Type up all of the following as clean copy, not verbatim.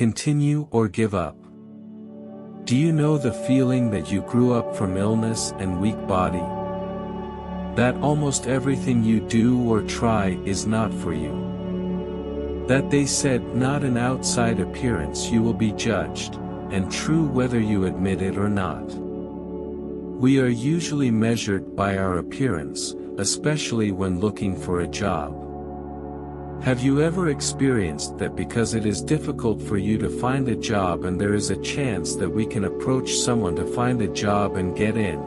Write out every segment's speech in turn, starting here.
Continue or give up? Do you know the feeling that you grew up from illness and weak body? That almost everything you do or try is not for you? That they said not an outside appearance you will be judged, and true whether you admit it or not. We are usually measured by our appearance, especially when looking for a job. Have you ever experienced that because it is difficult for you to find a job and there is a chance that we can approach someone to find a job and get in,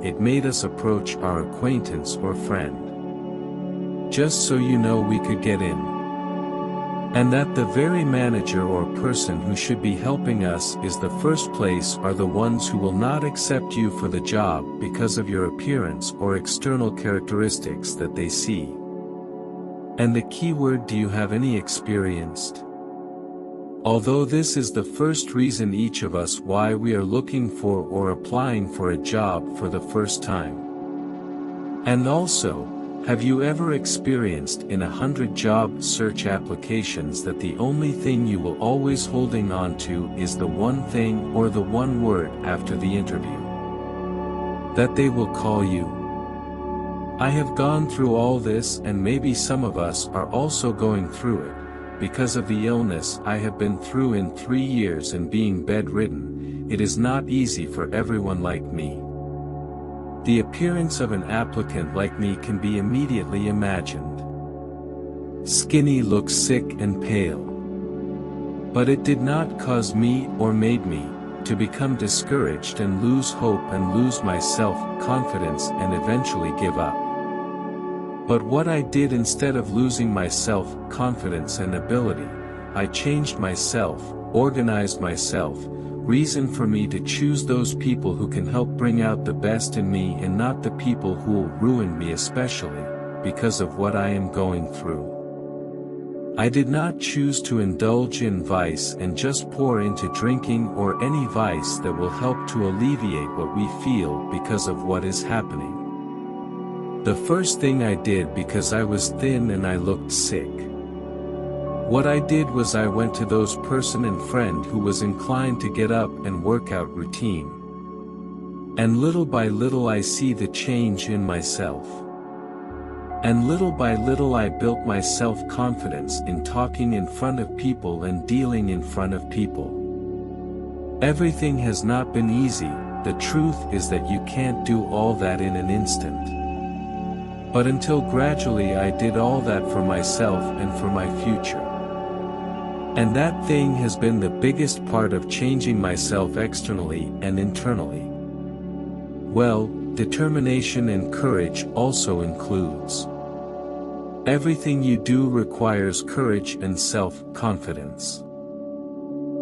it made us approach our acquaintance or friend? Just so you know we could get in. And that the very manager or person who should be helping us is the first place are the ones who will not accept you for the job because of your appearance or external characteristics that they see. And the keyword, do you have any experienced? Although this is the first reason each of us why we are looking for or applying for a job for the first time. And also, have you ever experienced in 100 job search applications that the only thing you will always holding on to is the one thing or the one word after the interview? That they will call you. I have gone through all this, and maybe some of us are also going through it, because of the illness I have been through in 3 years and being bedridden. It is not easy for everyone like me. The appearance of an applicant like me can be immediately imagined. Skinny, looks sick and pale. But it did not cause me or made me to become discouraged and lose hope and lose my self-confidence and eventually give up. But what I did, instead of losing my self-confidence and ability, I changed myself, organized myself, reason for me to choose those people who can help bring out the best in me and not the people who will ruin me, especially because of what I am going through. I did not choose to indulge in vice and just pour into drinking or any vice that will help to alleviate what we feel because of what is happening. The first thing I did, because I was thin and I looked sick, what I did was I went to those person and friend who was inclined to get up and work out routine. And little by little I see the change in myself. And little by little I built my self-confidence in talking in front of people and dealing in front of people. Everything has not been easy. The truth is that you can't do all that in an instant. But until gradually I did all that for myself and for my future. And that thing has been the biggest part of changing myself externally and internally. Well, determination and courage also includes. Everything you do requires courage and self-confidence.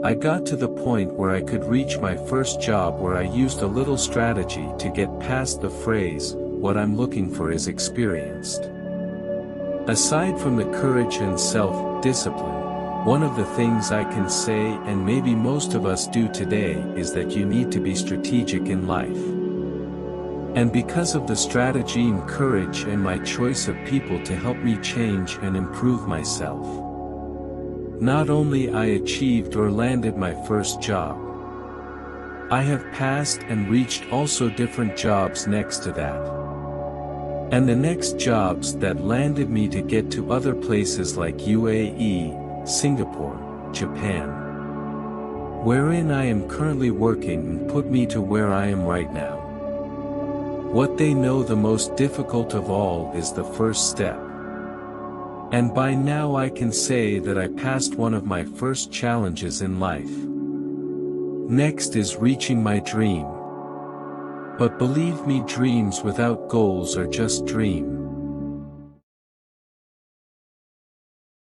I got to the point where I could reach my first job where I used a little strategy to get past the phrase, what I'm looking for is experienced. Aside from the courage and self-discipline, one of the things I can say, and maybe most of us do today, is that you need to be strategic in life. And because of the strategy and courage and my choice of people to help me change and improve myself, not only I achieved or landed my first job, I have passed and reached also different jobs next to that. And the next jobs that landed me to get to other places like UAE, Singapore, Japan, wherein I am currently working, and put me to where I am right now. What they know the most difficult of all is the first step. And by now I can say that I passed one of my first challenges in life. Next is reaching my dream. But believe me, dreams without goals are just dreams.